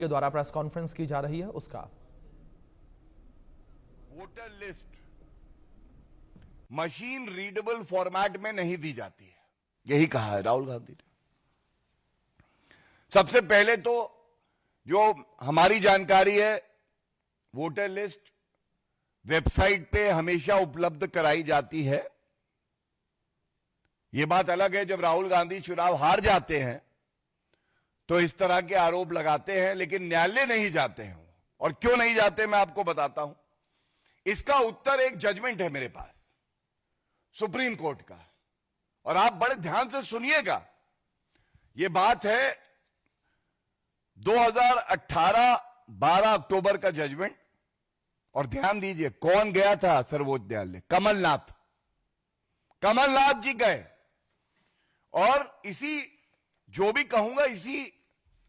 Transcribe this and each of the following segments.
के द्वारा press conference की जा रही है उसका। Voter list machine readable format में नहीं दी जाती है, यही कहा है राहुल गांधी ने। सबसे पहले तो जो हमारी जानकारी है, वोटर लिस्ट वेबसाइट पे हमेशा उपलब्ध कराई जाती है। यह बात अलग है जब राहुल गांधी चुनाव हार जाते हैं तो इस तरह के आरोप लगाते हैं, लेकिन न्यायालय नहीं जाते हैं। और क्यों नहीं जाते मैं आपको बताता हूं। इसका उत्तर एक जजमेंट है मेरे पास सुप्रीम कोर्ट का, और आप बड़े ध्यान से सुनिएगा। यह बात है 2018 12 अक्टूबर का जजमेंट, और ध्यान दीजिए कौन गया था सर्वोच्च न्यायालय। कमलनाथ जी गए, और इसी जो भी कहूंगा इसी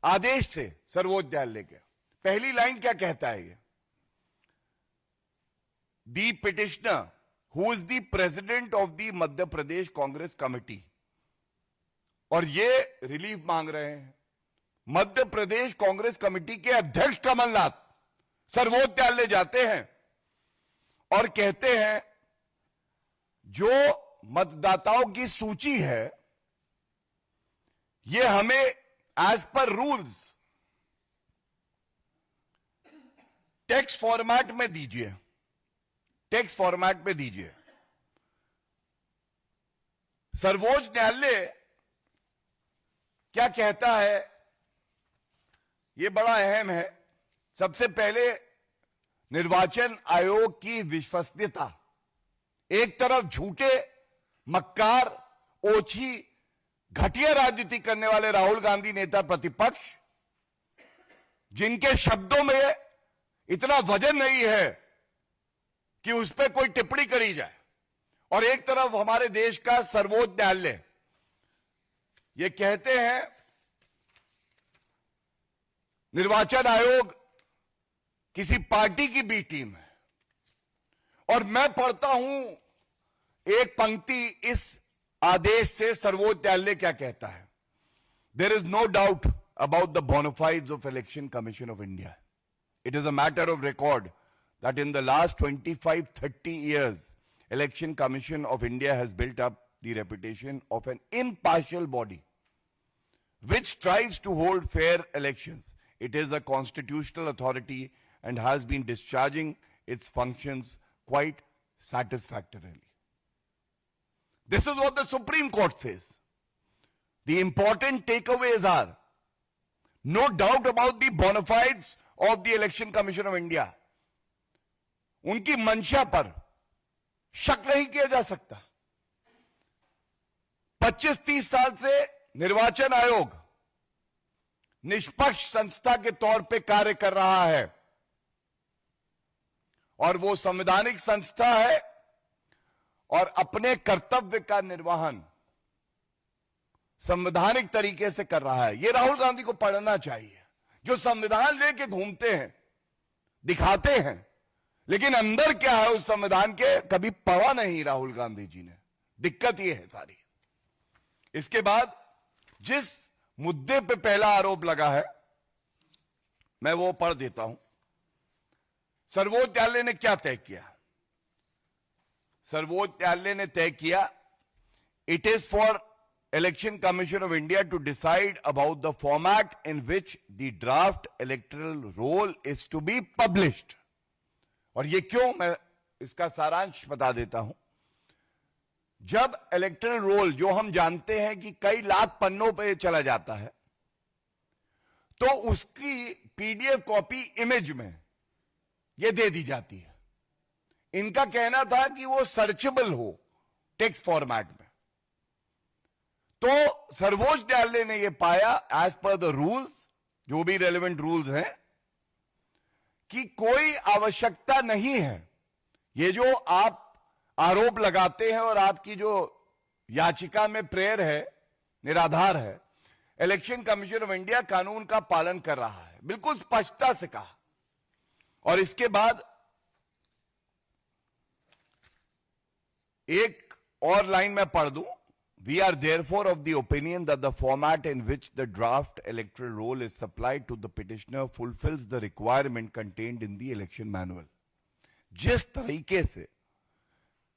आदेश से सर्वोच्च न्यायालय के पहली लाइन क्या कहता है ये, the petitioner who is the president of the Madhya Pradesh Congress committee, और ये रिलीफ मांग रहे हैं। मध्य प्रदेश कांग्रेस कमेटी के अध्यक्ष कमलनाथ सर्वोच्च न्यायालय जाते हैं और कहते हैं जो मतदाताओं की सूची है ये हमें as per rules text format में दीजिए, टेक्स्ट फॉर्मेट में दीजिए। सर्वोच्च न्यायालय क्या कहता है यह बड़ा अहम है। सबसे पहले निर्वाचन आयोग की विश्वसनीयता। एक तरफ झूठे, मक्कार, ओछी, घटिया राजनीति करने वाले राहुल गांधी नेता प्रतिपक्ष, जिनके शब्दों में इतना वजन नहीं है कि उस पर कोई टिप्पणी करी जाए, और एक तरफ हमारे देश का सर्वोच्च न्यायालय ये कहते हैं निर्वाचन आयोग किसी पार्टी की बी टीम है। और मैं पढ़ता हूं एक पंक्ति इस आदेश से सर्वोच्च न्यायालय क्या कहता है। There is no doubt about the bona fides of election commission of India. It is a matter of record that in the last 25-30 years, Election Commission of India has built up the reputation of an impartial body which tries to hold fair elections. It is a constitutional authority and has been discharging its functions quite satisfactorily. This is what the Supreme Court says. The important takeaways are no doubt about the bona fides of the Election Commission of India. उनकी मंशा पर शक नहीं किया जा सकता। 25-30 साल से निर्वाचन आयोग निष्पक्ष संस्था के तौर पे कार्य कर रहा है, और वो संवैधानिक संस्था है और अपने कर्तव्य का निर्वहन संवैधानिक तरीके से कर रहा है। ये राहुल गांधी को पढ़ना चाहिए, जो संविधान लेके घूमते हैं, दिखाते हैं, लेकिन अंदर क्या है उस संविधान के कभी पढ़ा नहीं राहुल गांधी जी ने। दिक्कत यह है सारी। इसके बाद जिस मुद्दे पे पहला आरोप लगा है मैं वो पढ़ देता हूं। सर्वोच्च न्यायालय ने क्या तय किया। सर्वोच्च न्यायालय ने तय किया, it is for election commission of India to decide about the format in which the draft electoral roll is to be published. और ये क्यों, मैं इसका सारांश बता देता हूं। जब इलेक्टोरल रोल, जो हम जानते हैं कि कई लाख पन्नों पे चला जाता है, तो उसकी पीडीएफ कॉपी इमेज में ये दे दी जाती है। इनका कहना था कि वो सर्चेबल हो टेक्स्ट फॉर्मेट में। तो सर्वोच्च न्यायालय ने ये पाया एज पर द रूल्स, जो भी रेलेवेंट रूल्स हैं, कि कोई आवश्यकता नहीं है। ये जो आप आरोप लगाते हैं और आपकी जो याचिका में प्रेयर है निराधार है। इलेक्शन कमीशन ऑफ इंडिया कानून का पालन कर रहा है, बिल्कुल स्पष्टता से कहा। और इसके बाद एक और लाइन मैं पढ़ दूं We are therefore of the opinion that the format in which the draft electoral roll is supplied to the petitioner fulfills the requirement contained in the election manual. जिस तरीके से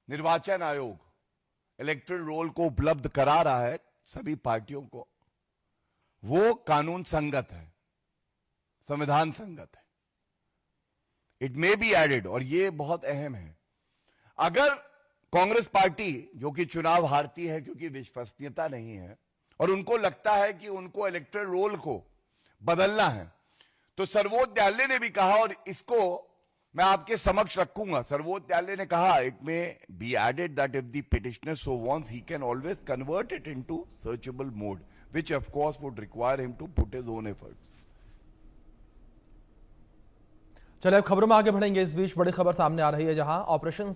निर्वाचन आयोग इलेक्टोरल रोल को उपलब्ध करा रहा है सभी पार्टियों को, वो कानून संगत है, संविधान संगत है. इट मे बी एडेड, और ये बहुत अहम है, अगर कांग्रेस पार्टी जो कि चुनाव हारती है क्योंकि विश्वसनीयता नहीं है और उनको लगता है कि उनको इलेक्टोरल रोल को बदलना है, तो सर्वोच्च न्यायालय ने भी कहा, और इसको मैं आपके समक्ष रखूंगा, सर्वोच्च न्यायालय ने कहा it may be added that if the petitioner so wants he can always convert it into searchable mode, which of course would require him to put his own efforts. चलिए अब खबरों में आगे बढ़ेंगे. इस बीच बड़ी खबर सामने आ रही है, जहां ऑपरेशन